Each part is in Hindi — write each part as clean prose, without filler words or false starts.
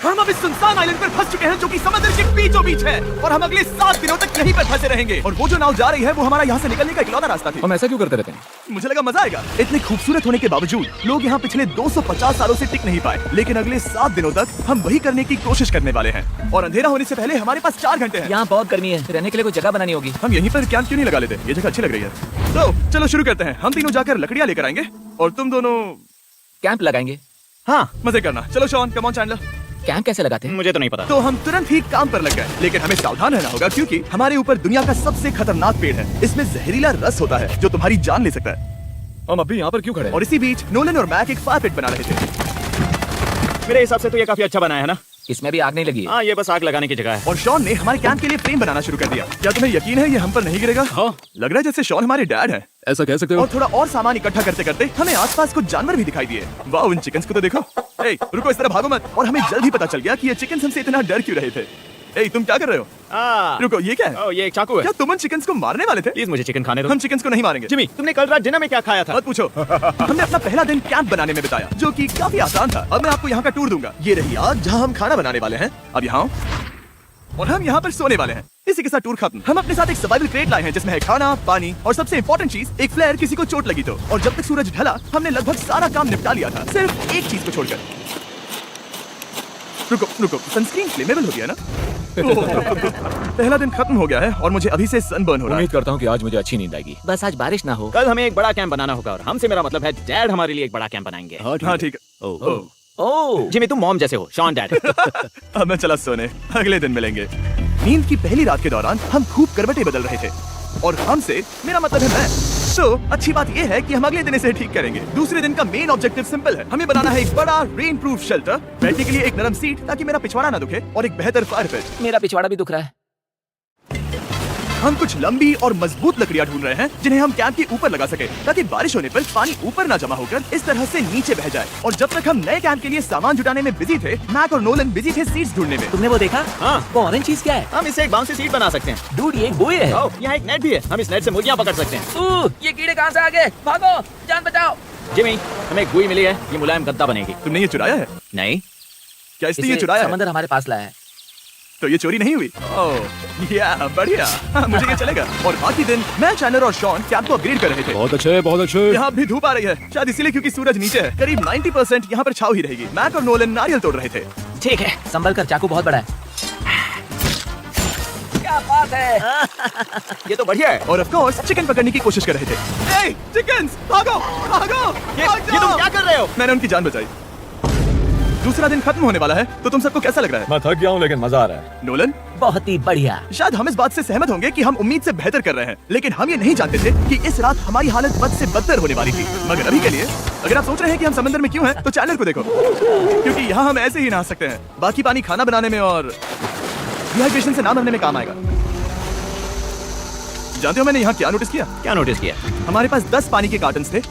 हम अब इस सुनसान आइलैंड पर फंस चुके हैं जो कि समुद्र के बीचों बीच है और हम अगले 7 दिनों तक यहीं पर फंसे रहेंगे। और वो जो नाव जा रही है वो हमारा यहाँ से निकलने का इकलौता रास्ता थी। हम ऐसा क्यों करते रहते हैं? मुझे लगा मजा आएगा। इतने खूबसूरत होने के बावजूद लोग यहाँ पिछले 250 सालों से टिक नहीं पाए, लेकिन अगले 7 दिनों तक हम वही करने की कोशिश करने वाले हैं। और अंधेरा होने से पहले हमारे पास 4 घंटे हैं। यहाँ बहुत गर्मी है, रहने के लिए कोई जगह बनानी होगी। हम यहीं पर कैंप क्यों नहीं लगा लेते? ये जगह अच्छी लग रही है। तो चलो शुरू करते हैं। हम तीनों जाकर लकड़ियाँ लेकर आएंगे और तुम दोनों कैंप लगाएंगे। हाँ मजे करना। चलो Shawn, come on Chandler. Camp कैसे लगाते हैं? मुझे तो नहीं पता। तो हम तुरंत ही काम पर लग गए, लेकिन हमें सावधान रहना होगा क्योंकि हमारे ऊपर दुनिया का सबसे खतरनाक पेड़ है। इसमें जहरीला रस होता है जो तुम्हारी जान ले सकता है। हम अभी यहाँ पर क्यों खड़े हैं? और इसी बीच नोलन और मैक एक फायर पिट बना रहे थे। मेरे हिसाब से तो ये काफी अच्छा बनाया है ना। इसमें भी आग नहीं लगी है। हाँ, ये बस आग लगाने की जगह है। और शॉन ने हमारे कैंप के लिए फ्रेम बनाना शुरू कर दिया। क्या तुम्हें यकीन है ये हम पर नहीं गिरेगा? हाँ। लग रहा है जैसे शॉन हमारे डैड है। ऐसा कह सकते हो? और थोड़ा और सामान इकट्ठा करते करते हमें आसपास कुछ जानवर भी दिखाई दिए। वाह, उन चिकन्स को तो देखो। ए, रुको, इस तरह भागो मत। और हमें जल्द ही पता चल गया कि ये चिकन्स हमसे इतना डर क्यों रहे थे। ए, तुम क्या कर रहे हो? रुको, ये क्या है? ये एक चाकू है। क्या तुम उन चिकन्स को मारने वाले थे? प्लीज मुझे चिकन खाने दो। हम चिकन्स को नहीं मारेंगे। जिमी, तुमने कल रात डिनर में क्या खाया था? मत पूछो। हमने अपना पहला दिन कैंप बनाने में बिताया, जो कि काफी आसान था। अब मैं आपको यहाँ का टूर दूंगा। ये रही आग जहाँ हम खाना बनाने वाले हैं। अब यहाँ और हम यहाँ पर सोने वाले हैं। इसी के साथ टूर खत्म। हम अपने साथ एक सर्वाइवल क्रेट लाए हैं जिसमें है खाना, पानी और सबसे इम्पोर्टेंट चीज एक फ्लेयर, किसी को चोट लगी तो। और जब तक सूरज ढला हमने लगभग सारा काम निपटा लिया था, सिर्फ एक चीज को छोड़कर। रुको, सनस्क्रीन फ्लेमेबल हो गया ना? पहला दिन खत्म हो गया है और मुझे अभी से सनबर्न हो रहा है। उम्मीद करता हूँ कि आज मुझे अच्छी नींद आएगी। बस आज बारिश ना हो। कल हमें एक बड़ा कैंप बनाना होगा और हमसे मेरा मतलब है डैड हमारे लिए एक बड़ा कैंप बनाएंगे। हाँ ठीक है। ओह, जिमी, तुम मॉम जैसे हो, शॉन डैड। अब मैं चला सोने, अगले दिन मिलेंगे। नींद की पहली रात के दौरान हम खूब करवटें बदल रहे थे और हमसे मेरा मतलब है मैं। तो अच्छी बात यह है कि हम अगले दिन इसे ठीक करेंगे। दूसरे दिन का मेन ऑब्जेक्टिव सिंपल है। हमें बनाना है एक बड़ा रेन प्रूफ शेल्टर, बैठने के लिए एक नरम सीट ताकि मेरा पिछवाड़ा ना दुखे, और एक बेहतर फायर पिट। मेरा पिछवाड़ा भी दुख रहा है। हम कुछ लंबी और मजबूत लकड़ियां ढूंढ रहे हैं जिन्हें हम कैंप के ऊपर लगा सके ताकि बारिश होने पर पानी ऊपर ना जमा होकर इस तरह से नीचे बह जाए। और जब तक हम नए कैंप के लिए सामान जुटाने में बिजी थे, मैक और नोलन बिजी थे सीड्स ढूंढने में। तुमने वो देखा? हाँ। वो ऑरेंज चीज क्या है? हम इससे एक बाउंसी सीट बना सकते हैं। डूड, ये एक बुए है। यहाँ एक नेट भी है, हम इस नेट से मुर्गियाँ पकड़ सकते हैं। ये कीड़े कहाँ से आ गए? भागो, जान बचाओ। जिमी, हमें एक गुई मिली है, ये मुलायम गद्दा बनेगी। तुमने ये चुराया है? नहीं, क्या इसने ये चुराया है? समंदर हमारे पास लाया है। तो ये चोरी नहीं हुई? ओह या बढ़िया। मुझे ये चलेगा। और बाकी दिन मैं, चैनलर और शॉन कैंप को अपग्रेड कर रहे थे। बहुत अच्छे, बहुत अच्छे। यहाँ भी धूप आ रही है, शायद इसीलिए क्योंकि सूरज नीचे है। करीब 90% यहाँ पर छाव ही रहेगी। मैक और नोलन नारियल तोड़ रहे थे। ठीक है, संभल कर, चाकू बहुत बड़ा है। क्या बात है। ये तो बढ़िया है। और ऑफ कोर्स चिकन पकड़ने की कोशिश कर रहे थे। ए, चिकन्स, भागो, भागो, ये भाग तुम जाओ। क्या कर रहे हो? मैंने उनकी जान बचाई। दूसरा दिन खत्म होने वाला है, तो तुम सबको कैसा लग रहा है? मैं थक गया हूँ लेकिन मजा आ रहा है। नोलन, बहुत ही बढ़िया। शायद हम इस बात से सहमत होंगे कि हम उम्मीद से बेहतर कर रहे हैं, लेकिन हम ये नहीं जानते थे कि इस रात हमारी हालत बद से बदतर होने वाली थी। मगर अभी के लिए अगर आप सोच रहे हैं कि हम समंदर में क्यों हैं, तो चैनल को देखो, क्योंकि यहाँ हम ऐसे ही नहा सकते हैं। बाकी पानी खाना बनाने में और डिहाइड्रेशन से ना मरने में काम आएगा। जानते हो मैंने यहाँ क्या नोटिस किया? क्या नोटिस किया? हमारे पास 10 पानी के कार्टन्स थे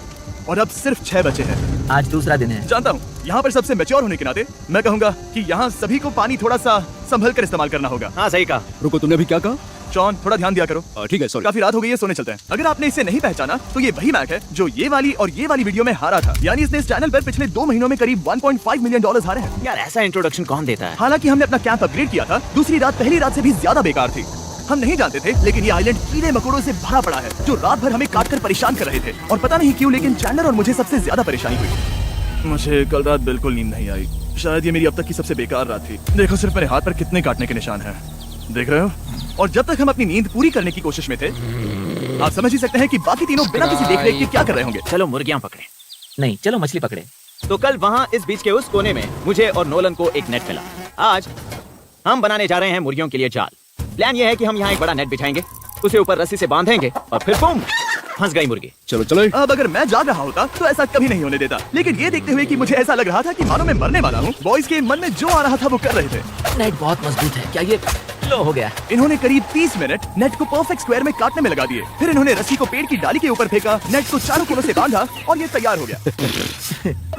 और अब सिर्फ 6 बचे हैं। आज दूसरा दिन है। जानता हूँ, यहाँ पर सबसे मैच्योर होने के नाते मैं कहूँगा कि यहाँ सभी को पानी थोड़ा सा संभल कर इस्तेमाल करना होगा। हाँ, सही कहा। रुको, तुमने अभी क्या कहा? शॉन, थोड़ा ध्यान दिया करो। ठीक है, सॉरी। काफी रात हो गई है, सोने चलते हैं। अगर आपने इसे नहीं पहचाना तो ये वही मैक है जो ये वाली और ये वाली वीडियो में हारा था। यानी इसने इस चैनल पर पिछले 2 महीनों में करीब $1.5 मिलियन हारे हैं। यार, ऐसा इंट्रोडक्शन कौन देता है? हालांकि हमने अपना कैंप अपग्रेड किया था, दूसरी रात पहली रात से भी ज्यादा बेकार थी। हम नहीं जानते थे, लेकिन ये आइलैंड कीड़े मकोड़ों से भरा पड़ा है जो रात भर हमें काटकर परेशान कर रहे थे। और पता नहीं क्यों, लेकिन चैनलर और मुझे सबसे ज्यादा परेशानी हुई। मुझे कल रात बिल्कुल नींद नहीं आई। शायद ये मेरी अब तक की सबसे बेकार रात थी। देखो, सिर्फ मेरे हाथ पर कितने काटने के निशान हैं, देख रहे हो? और जब तक हम अपनी नींद पूरी करने की कोशिश में थे, आप समझ ही सकते हैं कि बाकी तीनों बिना किसी देखरेख के क्या कर रहे होंगे। चलो मुर्गियाँ पकड़े। नहीं, चलो मछली पकड़े। तो कल वहाँ इस बीच के उस कोने में मुझे और नोलन को एक नेट मिला। आज हम बनाने जा रहे हैं मुर्गियों के लिए जाल। प्लान ये है कि हम यहाँ एक बड़ा नेट बिछाएंगे, उसे ऊपर रस्सी से बांधेंगे और फिर बूम, फंस गई मुर्गी। चलो चलो। अब अगर मैं जाग रहा होता तो ऐसा कभी नहीं होने देता, लेकिन ये देखते हुए कि मुझे ऐसा लग रहा था कि मानो मैं मरने वाला हूँ, बॉयज के मन में जो आ रहा था वो कर रहे थे। नेट बहुत मजबूत है। क्या ये लो हो गया? इन्होंने करीब 30 मिनट नेट को परफेक्ट स्क्वायर में काटने में लगा दिए। फिर इन्होंने रस्सी को पेड़ की डाली के ऊपर फेंका, नेट को चारों कोनों से बांधा और ये तैयार हो गया।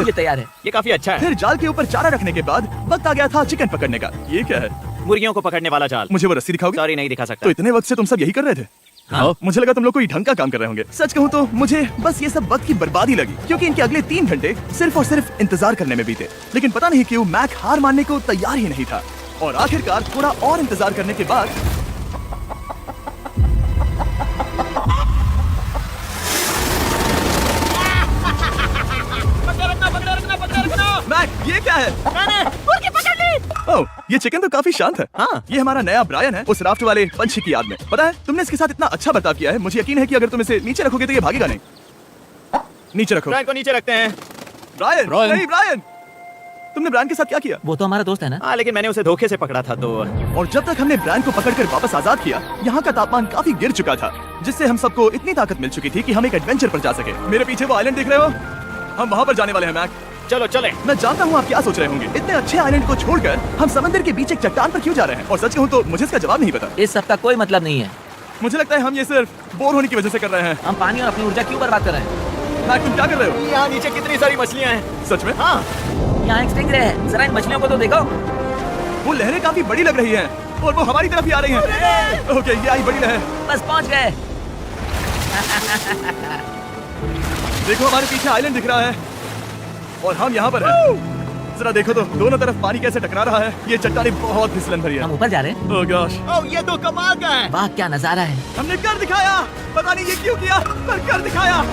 ये तैयार है। ये काफी अच्छा है। फिर जाल के ऊपर चारा रखने के बाद वक्त आ गया था चिकन पकड़ने का। ये क्या है? मुर्गियों को पकड़ने वाला जाल। मुझे वो रस्सी दिखाओगे? सॉरी, नहीं दिखा सकता। तो इतने वक्त से तुम सब यही कर रहे थे? हाँ? मुझे लगा तुम लोग कोई ढंग का काम कर रहे होंगे। सच कहूँ तो मुझे बस ये सब वक्त की बर्बादी लगी, क्योंकि इनके अगले 3 घंटे सिर्फ और सिर्फ इंतजार करने में बीते। लेकिन पता नहीं क्यों मैक हार मानने को तैयार ही नहीं था, और आखिरकार थोड़ा और इंतजार करने के बाद मैक, ये क्या है? ओह, ये चिकन तो काफी शांत है। हाँ। ये हमारा नया ब्रायन है, उस राफ्ट वाले पंछी की याद में। पता है, तुमने इसके साथ इतना अच्छा बर्ताव किया है, मुझे यकीन है कि अगर तुम इसे नीचे रखोगे तो ये भागेगा नहीं। नीचे रखो। ब्रायन को नीचे रखते हैं। Brian, Brian. नहीं ब्रायन। तुमने ब्रायन के साथ क्या किया? वो तो हमारा दोस्त है ना। हाँ, लेकिन मैंने उसे धोखे से पकड़ा था तो। और जब तक हमने ब्रायन को पकड़कर वापस आजाद किया, यहाँ का तापमान काफी गिर चुका था, जिससे हम सबको इतनी ताकत मिल चुकी थी कि हम एक एडवेंचर पर जा सके। मेरे पीछे वो आइलैंड देख रहे हो? हम वहाँ पर जाने वाले हैं मैक। चलो चले। मैं जानता हूँ आप क्या सोच रहे होंगे, इतने अच्छे आइलैंड को छोड़कर हम समंदर के बीच एक चट्टान पर क्यों जा रहे हैं? और सच कहूँ तो मुझे इसका जवाब नहीं पता। इस सब का कोई मतलब नहीं है। मुझे लगता है हम ये सिर्फ बोर होने की वजह से कर रहे हैं। हम पानी और अपनी ऊर्जा क्यों बर्बाद कर रहे हैं? मैक, तुम क्या कर रहे हो? यहाँ नीचे कितनी सारी मछलियाँ हैं। सच में? हाँ। यहाँ एक स्टिंगरे है, जरा इन मछलियों को तो देखो। वो लहरें काफी बड़ी लग रही हैं, और वो हमारी तरफ ही आ रही हैं। ओके, ये आई बड़ी लहर। बस पहुँच गए। देखो, हमारे पीछे आइलैंड दिख रहा है, और हम यहाँ पर हैं। जरा देखो तो, दोनों तरफ पानी कैसे टकरा रहा है। ये चट्टानें बहुत फिसलन भरी है। हम ऊपर जा रहे हैं। ओह गॉश, ओह, ये तो कमाल का है। वाह क्या नजारा है। हमने कर दिखाया। पता नहीं ये क्यों किया, पर कर दिखाया।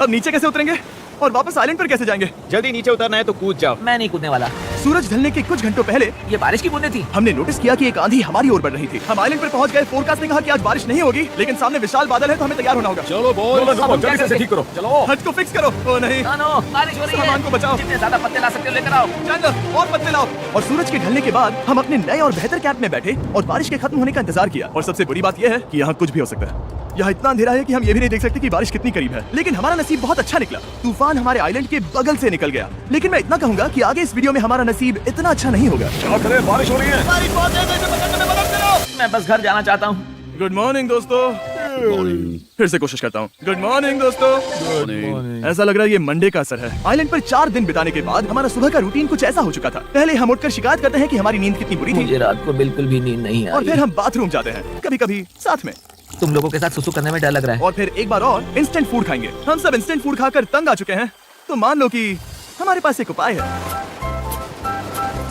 अब नीचे कैसे उतरेंगे और वापस आइलैंड पर कैसे जाएंगे? जल्दी नीचे उतरना है तो कूद जाओ। मैं नहीं कूदने वाला। सूरज ढलने के कुछ घंटों पहले ये बारिश की बूंदें थी। हमने नोटिस किया कि एक आंधी हमारी ओर बढ़ रही थी। हम आइलैंड पर पहुंच गए। फोरकास्ट ने कहा कि आज बारिश नहीं होगी, लेकिन सामने विशाल बादल है, तो हमें तैयार होना होगा। चलो बॉय, अब हम जल्दी क्या से ठीक करो। चलो। हज को फिक्स करो। ओ नहीं, नो नो, बारिश हो रही है। सामान को बचाओ। जितने ज्यादा पत्ते ला सकते हो लेकर आओ। चंद और पत्ते लाओ। और सूरज के ढलने के बाद हम अपने नए और बेहतर कैंप में बैठे और बारिश के खत्म होने का इंतजार किया। और सबसे बड़ी बात यह है कि यहाँ कुछ भी हो सकता है। यहाँ इतना अंधेरा है कि हम ये भी नहीं देख सकते कि बारिश कितनी करीब है। लेकिन हमारा नसीब बहुत अच्छा निकला। तूफान हमारे आइलैंड के बगल से निकल गया। लेकिन मैं इतना कहूंगा कि आगे इस वीडियो में हमारा नसीब इतना अच्छा नहीं होगा। क्या करें, बारिश हो रही है। बारिश बहुत तेज है, इसे पकड़ने में मदद करो। मैं बस घर जाना चाहता हूँ। गुड मॉर्निंग दोस्तों। फिर से कोशिश करता हूँ। गुड मॉर्निंग दोस्तों। ऐसा लग रहा है ये मंडे का असर है। आइलैंड पर 4 दिन बिताने के बाद हमारा सुबह का रूटीन कुछ ऐसा हो चुका था। पहले हम उठकर शिकायत करते हैं कि हमारी नींद कितनी बुरी थी, मुझे रात को बिल्कुल भी नींद नहीं और आई। फिर हम बाथरूम जाते हैं, कभी कभी साथ में। तुम लोगों के साथ सुसु करने में डर लग रहा है। और फिर एक बार और इंस्टेंट फूड खाएंगे। हम सब इंस्टेंट फूड खाकर तंग आ चुके हैं, तो मान लो कि हमारे पास एक उपाय है।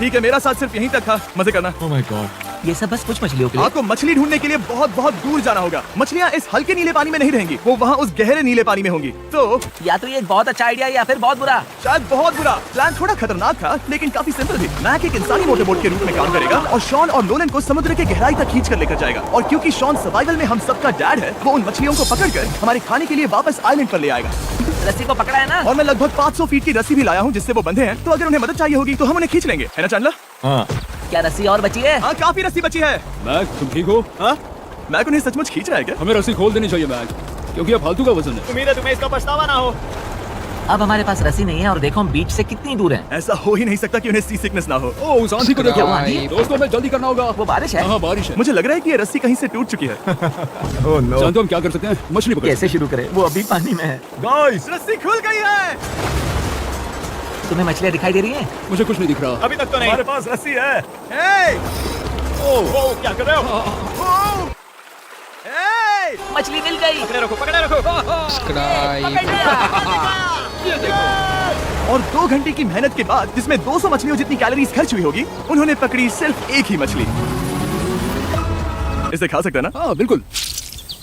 ठीक है, मेरा साथ सिर्फ यहीं तक था। मजे करना। Oh my God. ये सब बस कुछ मछलियों के लिए। आपको मछली ढूंढने के लिए बहुत बहुत दूर जाना होगा। मछलियाँ इस हल्के नीले पानी में नहीं रहेंगी, वो वहाँ उस गहरे नीले पानी में होंगी। तो या तो ये एक बहुत अच्छा आइडिया या फिर बहुत बुरा। शायद बहुत बुरा। प्लान थोड़ा खतरनाक था, लेकिन काफी सिंपल भी। मैक एक इंसानी मोटरबोट के रूप में काम करेगा और शॉन और नोलन को समुद्र के गहराई तक खींच कर लेकर जाएगा। और क्योंकि शॉन सर्वाइवल में हम सबका डैड है, वो उन मछलियों को पकड़कर हमारे खाने के लिए वापस आइलैंड पर ले आएगा। रस्सी को पकड़ा है ना। और मैं लगभग 500 फीट की रस्सी भी लाया हूँ, जिससे वो बंधे हैं। तो अगर उन्हें मदद चाहिए होगी तो हम उन्हें खींच लेंगे, है ना चैंडलर? हाँ क्या रस्सी और बची है? हाँ, काफी रस्सी बची है। मैक, तुम ठीक हो? हाँ, मैक उन्हें सचमुच खींच रहा है क्या? हमें रस्सी खोल देनी चाहिए मैक, क्योंकि ये फालतू का वजन है। उम्मीद है तुम्हें इसका पछतावा ना हो। अब हमारे पास रस्सी नहीं है और देखो हम बीच से कितनी दूर हैं। ऐसा हो ही नहीं सकता कि उन्हें सी सिकनेस ना हो। ओह, उस आंधी को क्या देखो। वो आंधी है? दोस्तों, हमें जल्दी करना होगा। वो बारिश है। हाँ, बारिश है। मुझे लग रहा है कि ये रस्सी कहीं से टूट चुकी है। Oh no. जानते हो हम क्या कर सकते हैं? मछली पकड़। कैसे शुरू करें? वो अभी पानी में है। गाइस, रस्सी खुल गई है। तुम्हें मछलियाँ दिखाई दे रही हैं? मुझे कुछ नहीं दिख रहा। अभी तक तो नहीं। हमारे पास रस्सी है। हे! ओह, क्या कर रहे हो? ओह! हे! मछली मिल गई। पकड़े रखो, पकड़े रखो। पकड़ लिया। और 2 घंटे की मेहनत के बाद, जिसमें 200 मछलियों जितनी कैलोरीज खर्च हुई होगी, उन्होंने पकड़ी सिर्फ एक ही मछली। इसे खा सकते हैं ना? हाँ बिल्कुल।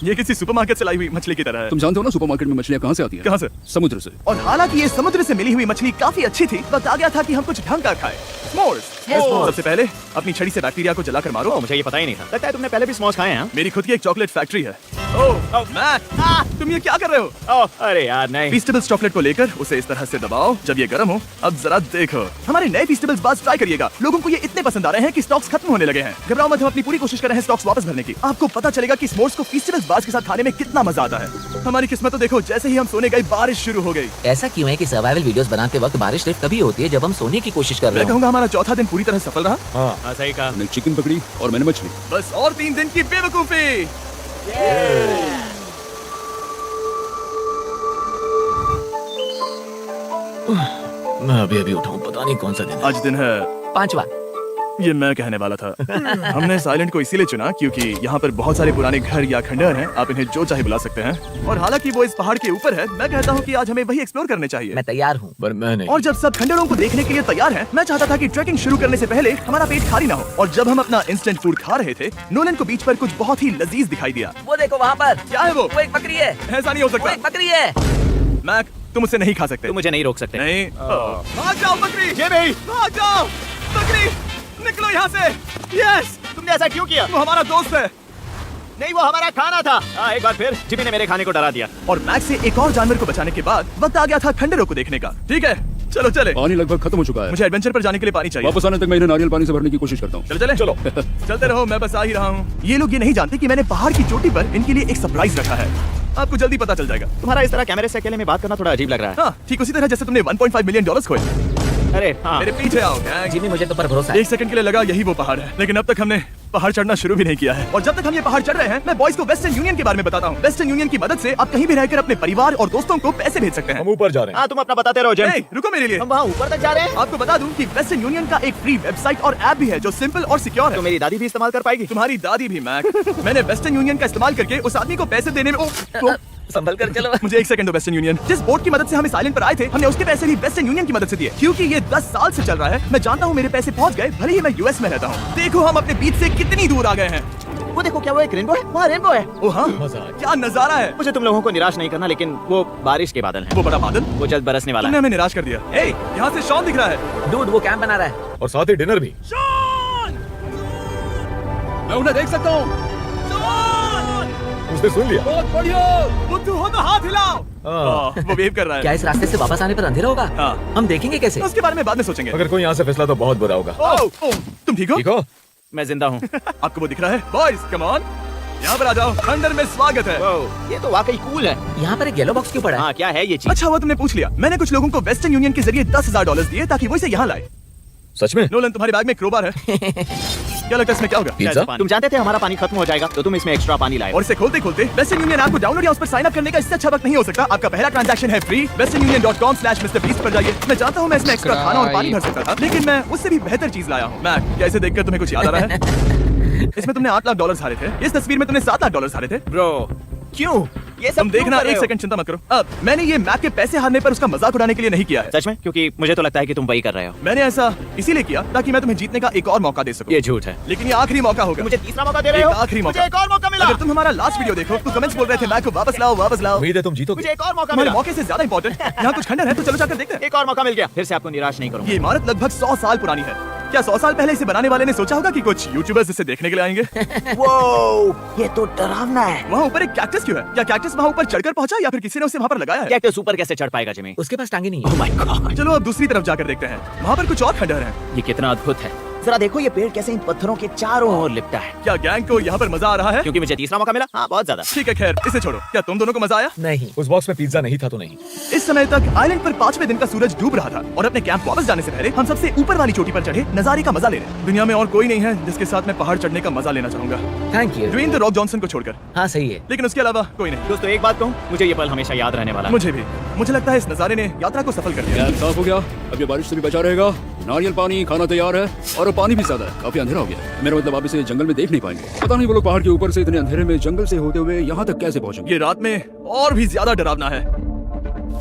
ये किसी सुपरमार्केट से लाई हुई मछली की तरह है। तुम जानते हो ना सुपरमार्केट में मछलियाँ कहाँ से आती हैं? कहाँ से? समुद्र से। और हालांकि ये समुद्र से मिली हुई मछली काफी अच्छी थी, वक्त आ गया था कि हम कुछ ढंग का खाएं। S'mores। S'mores। सबसे पहले अपनी छड़ी से बैक्टीरिया को जलाकर मारो। ओह, मुझे ये पता ही नहीं था। लगता है तुमने पहले भी स्मॉस खाए हैं। मेरी खुद की एक चॉकलेट फैक्ट्री है। ओह मैक, तुम ये क्या कर रहे हो? ओह, अरे यार नहीं। फीस्टेबल्स चॉकलेट को लेकर उसे इस तरह से दबाओ जब ये गर्म हो। अब जरा देखो, हमारे नए फीस्टेबल्स बार्स ट्राई करिएगा। लोगों को ये इतने पसंद आ रहे हैं कि स्टॉक्स खत्म होने लगे हैं। घबराओ मत, हम अपनी पूरी कोशिश कर रहे हैं स्टॉक्स वापस भरने की। आपको पता चलेगा कि स्मोर्स को फीस्टेबल्स बार्स के साथ खाने में कितना मजा आता है। हमारी किस्मत तो देखो, जैसे ही हम सोने गए बारिश शुरू हो गई। ऐसा क्यों है कि सर्वाइवल वीडियोस बनाते वक्त बारिश सिर्फ तभी होती है जब हम सोने की कोशिश कर रहे मैं हो? कहूँगा हमारा चौथा दिन पूरी तरह सफल रहा। हाँ, सही कहा। मैंने चिकन पकड़ी और मैंने मछली। बस और 3 दिन की बेवकूफी। मैं अभी अभी उठाऊं, पता नहीं कौन सा दिन है। आज दिन है 5वां। ये मैं कहने वाला था। हमने इस आइलैंड को इसीलिए चुना क्योंकि यहाँ पर बहुत सारे पुराने घर या खंडहर हैं। आप इन्हें जो चाहे बुला सकते हैं। और हालांकि वो इस पहाड़ के ऊपर है, मैं कहता हूँ कि आज हमें वही एक्सप्लोर करने चाहिए। मैं तैयार हूँ। पर मैं नहीं। और जब सब खंडहरों को देखने के लिए तैयार हैं, मैं चाहता था कि ट्रैकिंग शुरू करने से पहले हमारा पेट खाली ना हो। और जब हम अपना इंस्टेंट फूड खा रहे थे, नोलन को बीच पर कुछ बहुत ही लजीज दिखाई दिया। वो देखो वहाँ पर। क्या है वो? एक बकरी है। ऐसा नहीं हो वो सकता। एक बकरी है। मैक, तुम उसे नहीं खा सकते। तुम मुझे नहीं रोक सकते। नहीं। भाग जाओ बकरी। ये भी। भाग जाओ बकरी, निकलो यहाँ से। यस, तुमने ऐसा क्यों किया? वो हमारा दोस्त है। नहीं, वो हमारा खाना था। एक बार फिर जिमी ने मेरे खाने को डरा दिया। और मैक्स से एक और जानवर को बचाने के बाद वक्त आ गया था खंडहरों को देखने का। ठीक है, चलो चले। पानी लगभग खत्म हो चुका है। मुझे एडवेंचर पर जाने के लिए पानी चाहिए। वापस आने तक मैं इन्हें नारियल पानी से भरने की कोशिश करता हूँ। चलो चले। चलो चलते रहो, मैं बस आ ही रहा हूँ। ये लोग ये नहीं जानते कि मैंने पहाड़ की चोटी पर इनके लिए एक सरप्राइज रखा है। आपको जल्दी पता चल जाएगा। तुम्हारा इस तरह कैमरे से अकेले में बात करना थोड़ा अजीब लग रहा है। हाँ, ठीक उसी तरह जैसे तुमने $1.5 मिलियन खोए। अरे हाँ। मेरे पीछे आओ गैंग। जिमी, मुझे तो पर भरोसा है। एक सेकंड के लिए लगा यही वो पहाड़ है, लेकिन अब तक हमने पहाड़ चढ़ना शुरू भी नहीं किया है। और जब तक हम ये पहाड़ चढ़ रहे हैं, मैं बॉयज को वेस्टर्न यूनियन के बारे में बताता हूँ। वेस्टर्न यूनियन की मदद से आप कहीं भी रहकर अपने परिवार और दोस्तों को पैसे भेज सकते हैं। हम ऊपर जा रहे हैं। हाँ, तुम अपना बताते रहो जिम। Hey, रुको मेरे लिए। हम वहाँ ऊपर तक जा रहे हैं। आपको बता दूं कि वेस्टर्न यूनियन का एक फ्री वेबसाइट और ऐप भी है जो सिंपल और सिक्योर है। तो मेरी दादी भी इस्तेमाल कर पाएगी। तुम्हारी दादी भी मैक। मैंने वेस्टर्न यूनियन का इस्तेमाल करके उस आदमी को पैसे देने में संभल कर चलो। मुझे एक सेकंड दो। वेस्टर्न यूनियन जिस बोट की मदद से हम इस आइलैंड पर आए थे, हमने उसके पैसे भी वेस्टर्न यूनियन की मदद से दिए। क्योंकि ये 10 साल से चल रहा है, मैं जानता हूँ मेरे पैसे पहुँच गए, भले ही मैं यूएस में रहता हूँ। देखो हम अपने बीच से कितनी दूर आ गए हैं। वो देखो, क्या वो एक रेनबो है? वहाँ रेनबो है। ओ हाँ, क्या नजारा है। मुझे तुम लोगों को निराश नहीं करना, लेकिन वो बारिश के बादल हैं। वो बड़ा बादल, वो जल्द बरसने वाला तुमने है। हमें निराश कर दिया। ए, यहाँ से शॉन दिख रहा है। डूड, वो कैंप बना रहा है। और साथ ही डिनर भी। शॉन! मैं उन्हें देख सकता हूँ। उसने सुन लिया। बहुत बढ़िया। बुद्धू हो तो हाथ हिलाओ। वो वेव कर रहा क्या है। इस रास्ते से वापस आने पर अंधेरा होगा? हाँ। हम देखेंगे कैसे? उसके बारे में बाद में सोचेंगे। अगर कोई यहाँ से फिसला तो बहुत बुरा होगा। तुम ठीक हो? ठीक हो? मैं जिंदा हूँ। आपको वो दिख रहा है? बॉयज कम ऑन, यहाँ पर आ जाओ। खंडर में स्वागत है। ये तो वाकई कूल है। यहाँ पर एक येलो बॉक्स क्यों पड़ा है? हाँ, क्या है ये चीज? अच्छा हुआ तुमने पूछ लिया। मैंने कुछ लोगों को वेस्टर्न यूनियन के जरिए $10,000 दिए ताकि वो इसे यहाँ लाए। सच में? नोलन, तुम्हारे बैग में क्रोबार है। क्या लगता है इसमें क्या होगा? पिज्जा? तुम जानते थे हमारा पानी खत्म हो जाएगा, तो तुम इसमें एक्स्ट्रा पानी लाए। और इसे खोलते खोलते वेस्टर्न यूनियन ऐप को डाउनलोड या उस पर साइन अप करने का इससे अच्छा वक्त नहीं हो सकता। आपका पहला ट्रांजैक्शन है फ्री। westernunion.com/MrBeast पर जाइए। मैं जानता हूँ मैं इसमें एक्स्ट्रा खाना और पानी भर सकता था, लेकिन मैं उससे भी बेहतर चीज लाया हूँ। मैक, क्या इसे देखकर तुम्हें कुछ याद आ रहा है? इसमें तुमने $8 लाख हारे थे। इस तस्वीर में तुमने $7 लाख हारे थे। ब्रो, क्यों? ये सब तुम देखना, क्यों कर रहे एक हो? सेकंड चिंता मत करो। अब मैंने ये मैक के पैसे हारने पर उसका मजाक उड़ाने के लिए नहीं किया है। सच में? क्योंकि मुझे तो लगता है कि तुम वही कर रहे हो। मैंने ऐसा इसीलिए किया ताकि मैं तुम्हें जीतने का एक और मौका दे सकूं। ये झूठ है। लेकिन ये आखिरी मौका होगा। मुझे तीसरा मौका दे रहे हो? एक आखिरी मौका। मुझे एक और मौका मिला। अगर तुम हमारा लास्ट वीडियो देखो तो कमेंट्स बोल रहे थे मैक को वापस लाओ, वापस लाओ। उम्मीद है तुम जीतोगे। मुझे एक और मौका हमारे मिला। मौके से ज्यादा इंपॉर्टेंट यहाँ कुछ खंडर है, तो चलो जाकर देखते हैं। एक और मौका मिल गया। फिर से आपको निराश नहीं करूंगा। ये इमारत लगभग 100 साल पुरानी है। क्या 100 साल पहले इसे बनाने वाले ने सोचा होगा कि कुछ यूट्यूबर्स इसे देखने के लिए आएंगे? वो, ये तो डरावना है। वहाँ ऊपर एक कैक्टस क्यों है? क्या कैक्टस वहाँ ऊपर चढ़कर पहुंचा या फिर किसी ने उसे वहाँ पर लगाया है? कैक्टस ऊपर कैसे चढ़ पाएगा जिमी? उसके पास टांगे नहीं ओह है। माय गॉड, चलो अब दूसरी तरफ जाकर देखते हैं। वहाँ पर कुछ और खंडर हैं। ये कितना अद्भुत है। जरा देखो ये पेड़ कैसे इन पत्थरों के चारों ओर लिपटा है। क्या गैंग को यहाँ पर मजा आ रहा है? क्योंकि मुझे तीसरा मौका मिला। हाँ, बहुत ज्यादा। ठीक है, खैर इसे छोड़ो। क्या तुम दोनों को मजा आया? नहीं। उस बॉक्स में पिज्जा नहीं था तो नहीं। इस समय तक आइलैंड पर 5वें दिन का सूरज डूब रहा था और अपने कैंप वापस जाने से पहले हम सबसे ऊपर वाली चोटी पर चढ़े नजारे का मजा ले रहे। दुनिया में और कोई नहीं है जिसके साथ मैं पहाड़ चढ़ने का मजा लेना चाहूंगा, thank you. Dwayne the Rock Johnson को छोड़कर। हाँ सही है। लेकिन उसके अलावा कोई नहीं। दोस्तों, एक बात कहूँ, मुझे ये पल हमेशा याद रहने वाला है। मुझे भी। मुझे लगता है इस नजारे ने यात्रा को सफल कर दिया। गैस साफ हो गया। अब ये बारिश से भी बचा रहेगा। नारियल पानी, खाना तैयार है और पानी भी ज्यादा है। काफी अंधेरा हो गया। मेरा मतलब आप इसे जंगल में देख नहीं पाएंगे। पता नहीं वो लोग पहाड़ के ऊपर से इतने अंधेरे में जंगल से होते हुए यहाँ तक कैसे पहुँचेंगे। ये रात में और भी ज्यादा डरावना है।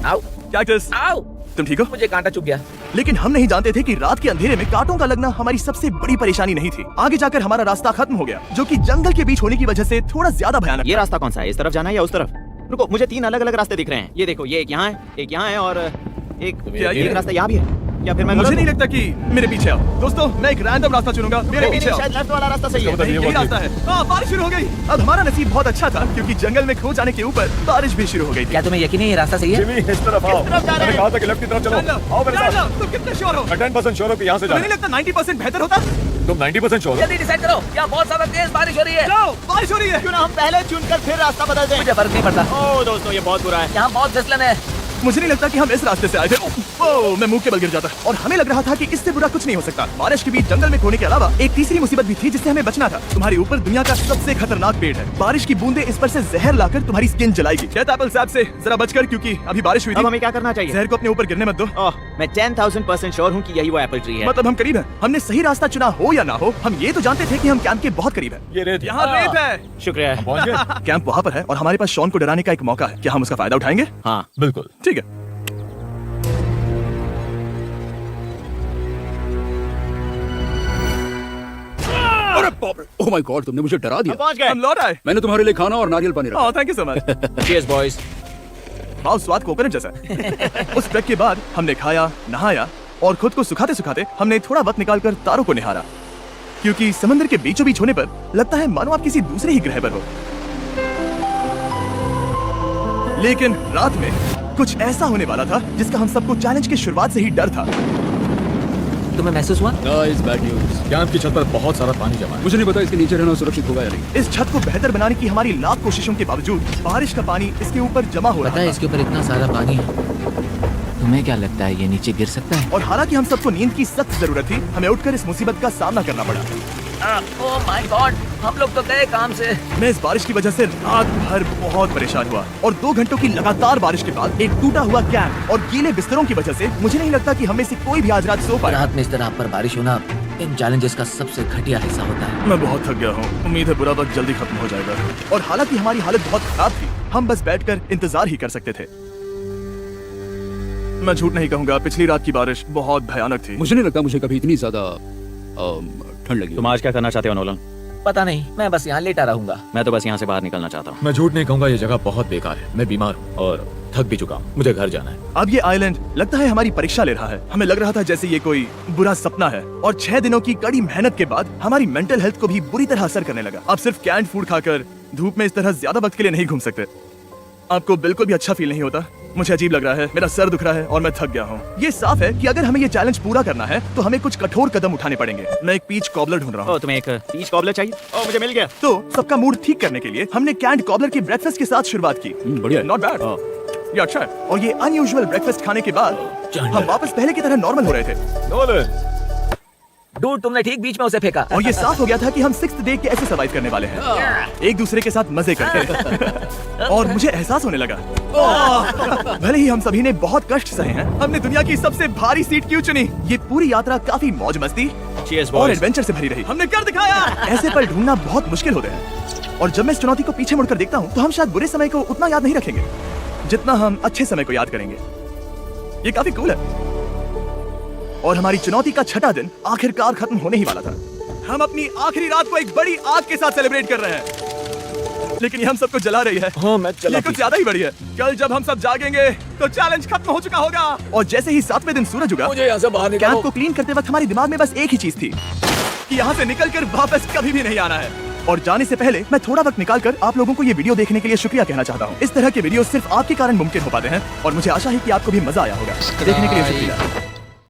आओ कैक्टस, आओ, तुम ठीक हो? मुझे कांटा चुभ गया। लेकिन हम नहीं जानते थे कि रात के अंधेरे में कांटों का लगना हमारी सबसे बड़ी परेशानी नहीं थी। आगे जाकर हमारा रास्ता खत्म हो गया, जो कि जंगल के बीच होने की वजह से थोड़ा ज्यादा भयानक। ये रास्ता कौन सा है? इस तरफ जाना है या उस तरफ? रुको, मुझे 3 अलग अलग रास्ते दिख रहे हैं। ये देखो, ये एक यहाँ है, एक यहाँ है और एक क्या ये? एक रास्ता यहाँ भी है। क्या फिर मैं मुझे गलत नहीं हूँ? लगता कि मेरे पीछे आओ। दोस्तों, मैं एक रैंडम रास्ता चुनूंगा। मेरे पीछे आओ। शायद लेफ्ट वाला रास्ता सही है। नहीं, यही रास्ता है। हाँ, बारिश शुरू हो गई। अब हमारा नसीब बहुत अच्छा था क्योंकि जंगल में खो जाने के ऊपर बारिश भी शुरू हो गई थी। क्या तुम्हें यकीन है ये रास्ता सही है? जिमी, इस तरफ आओ। तरफ जा रहे मैंने हैं? कहा था कि लेफ्ट की तरफ चलो। आओ मेरे साथ। तुम कितने श्योर हो? मैं 10% श्योर हूँ कि यहाँ से तुम्हें जाना। नहीं लगता 90% बेहतर होता? तुम 90% श्योर हो? जल्दी डिसाइड करो। क्या बहुत ज्यादा तेज बारिश हो रही है? जाओ, बारिश हो रही है। क्यों ना हम पहले चुनकर फिर रास्ता बदल दें? मुझे फर्क नहीं पड़ता। ओह दोस्तों, ये बहुत बुरा है। यहाँ बहुत फिसलन है। मुझे नहीं लगता कि हम इस रास्ते से आए थे। ओह, मैं मुंह के बल गिर जाता। और हमें लग रहा था कि इससे बुरा कुछ नहीं हो सकता। बारिश के बीच जंगल में खोने के अलावा एक तीसरी मुसीबत भी थी जिससे हमें बचना था। तुम्हारे ऊपर दुनिया का सबसे खतरनाक पेड़ है। बारिश की बूंदें इस पर से जहर लाकर तुम्हारी स्किन जलाएगी। डेथ एप्पल सैप से जरा बचकर, क्योंकि अभी बारिश हुई अब थी। हमें क्या करना चाहिए? जहर को अपने ऊपर गिरने मत दो। ओह, मैं 10,000% श्योर हूँ कि यही वो एप्पल ट्री है। मतलब हम करीब हैं। हमने सही रास्ता चुना हो या ना हो, हम ये तो जानते थे कि हम कैंप के बहुत करीब हैं। ये रेत यहाँ रेत है। शुक्रिया। पहुंच गए। कैंप वहाँ पर है और हमारे पास शॉन को डराने का एक मौका है। क्या हम उसका फायदा उठाएंगे? हाँ, बिल्कुल। ठीक है। अरे बाप रे, ओह माय गॉड, तुमने मुझे डरा दिया। पहुंच गए। हम लौट आए। मैंने तुम्हारे लिए खाना और नारियल पानी रखा। Oh, thank you so much. Cheers, boys। वाह, स्वाद कोकोनट जैसा है। उस ट्रैक के बाद हमने खाया, नहाया और खुद को सुखाते सुखाते हमने थोड़ा वक्त निकालकर तारों को निहारा, क्योंकि समंदर के बीचों बीच होने पर लगता है मानो आप किसी दूसरे ही ग्रह पर हो। लेकिन रात में कुछ ऐसा होने वाला था जिसका हम सबको चैलेंज की शुरुआत से ही डर था। तुम्हें महसूस हुआ? Guys, bad news. कैंप की छत पर बहुत सारा पानी जमा है। मुझे नहीं पता इसके नीचे रहना सुरक्षित होगा या नहीं। इस छत को बेहतर बनाने की हमारी लाख कोशिशों के बावजूद बारिश का पानी इसके ऊपर जमा हो पता रहा है था। इसके ऊपर इतना सारा पानी है, तुम्हें क्या लगता है ये नीचे गिर सकता है? और हालांकि हम सबको नींद की सख्त जरूरत थी, हमें उठकर इस मुसीबत का सामना करना पड़ा। ओह माय गॉड, हम लोग तो गए काम से। मैं इस बारिश की वजह से रात भर बहुत परेशान हुआ और 2 घंटों की लगातार बारिश के बाद एक टूटा हुआ कैंप और गीले बिस्तरों की वजह से मुझे नहीं लगता कि हमें से कोई भी आज रात सो पाया। रात में इस तरह आप पर बारिश होना इन चैलेंजेस का सबसे घटिया हिस्सा होता है। मैं बहुत थक गया हूँ। उम्मीद है बुरा वक्त जल्दी खत्म हो जाएगा। और हालांकि हमारी हालत बहुत खराब थी, हम बस बैठकर इंतजार ही कर सकते थे। मैं झूठ नहीं कहूंगा, पिछली रात की बारिश बहुत भयानक थी। मुझे नहीं लगता मुझे कभी इतनी ज्यादा ठंड लगी। तुम आज क्या करना चाहते हो नोलन? पता नहीं, मैं बस यहाँ लेटा रहूंगा। मैं तो बस यहाँ से बाहर निकलना चाहता हूँ। मैं झूठ नहीं कहूंगा, ये जगह बहुत बेकार है। मैं बीमार हूँ और थक भी चुका हूँ। मुझे घर जाना है। अब ये आइलैंड लगता है हमारी परीक्षा ले रहा है। हमें लग रहा था जैसे ये कोई बुरा सपना है और 6 दिनों की कड़ी मेहनत के बाद हमारी मेंटल हेल्थ को भी बुरी तरह असर करने लगा। अब सिर्फ कैंड फूड खाकर धूप में इस तरह ज्यादा वक्त के लिए नहीं घूम सकते। आपको बिल्कुल भी अच्छा फील नहीं होता? मुझे अजीब लग रहा है, मेरा सर दुख रहा है और मैं थक गया हूँ। ये साफ है कि अगर हमें ये चैलेंज पूरा करना है तो हमें कुछ कठोर कदम उठाने पड़ेंगे। मैं एक पीच कॉबलर ढूंढ रहा हूँ। ओह, तुम्हें एक पीच कॉबलर चाहिए? ओह, मुझे मिल गया। तो सबका मूड ठीक करने के लिए हमने कैंड कॉबलर के ब्रेकफास्ट के साथ शुरुआत की। बढ़िया है। नॉट बैड, ये अच्छा है। और ये अनयूजुअल ब्रेकफास्ट खाने के बाद हम वापस पहले की तरह नॉर्मल हो रहे थे। नोलन, डूड, तुमने ठीक बीच में उसे फेंका। और ये साफ हो गया था कि हम 6th डे के ऐसे सर्वाइव करने वाले हैं, एक दूसरे के साथ मजे करके। और मुझे एहसास होने लगा, भले ही हम सभी ने बहुत कष्ट सहे हैं, हमने दुनिया की सबसे भारी सीट क्यों चुनी? ये पूरी यात्रा काफी मौज मस्ती Cheers, और boys। एडवेंचर से भरी रही। हमने कर दिखाया। ऐसे पल ढूंढना बहुत मुश्किल होते हैं और जब मैं इस चुनौती को पीछे मुड़कर देखता हूँ तो हम शायद बुरे समय को उतना याद नहीं रखेंगे जितना हम अच्छे समय को याद करेंगे। ये काफी कूल है। और हमारी चुनौती का 6ठा दिन आखिरकार खत्म होने ही वाला था। हम अपनी आखिरी रात को एक बड़ी आग के साथ सेलिब्रेट कर रहे हैं, लेकिन ये हम सबको जला रही है। हाँ, मैं चला ये कुछ ज्यादा ही बड़ी है। कल जब हम सब जागेंगे तो चैलेंज खत्म हो चुका होगा। और जैसे ही 7वें दिन सूरज उगा, मुझे यहाँ से बाहर निकालो। कैंप को क्लीन करते वक्त हमारे दिमाग में बस एक ही चीज थी कि यहाँ से निकलकर वापस कभी भी नहीं आना है। और जाने से पहले मैं थोड़ा वक्त निकालकर आप लोगों को ये वीडियो देखने के लिए शुक्रिया कहना चाहता हूँ। इस तरह के वीडियो सिर्फ आपके कारण मुमकिन हो पाते हैं और मुझे आशा है कि आपको भी मजा आया होगा। देखने के लिए शुक्रिया।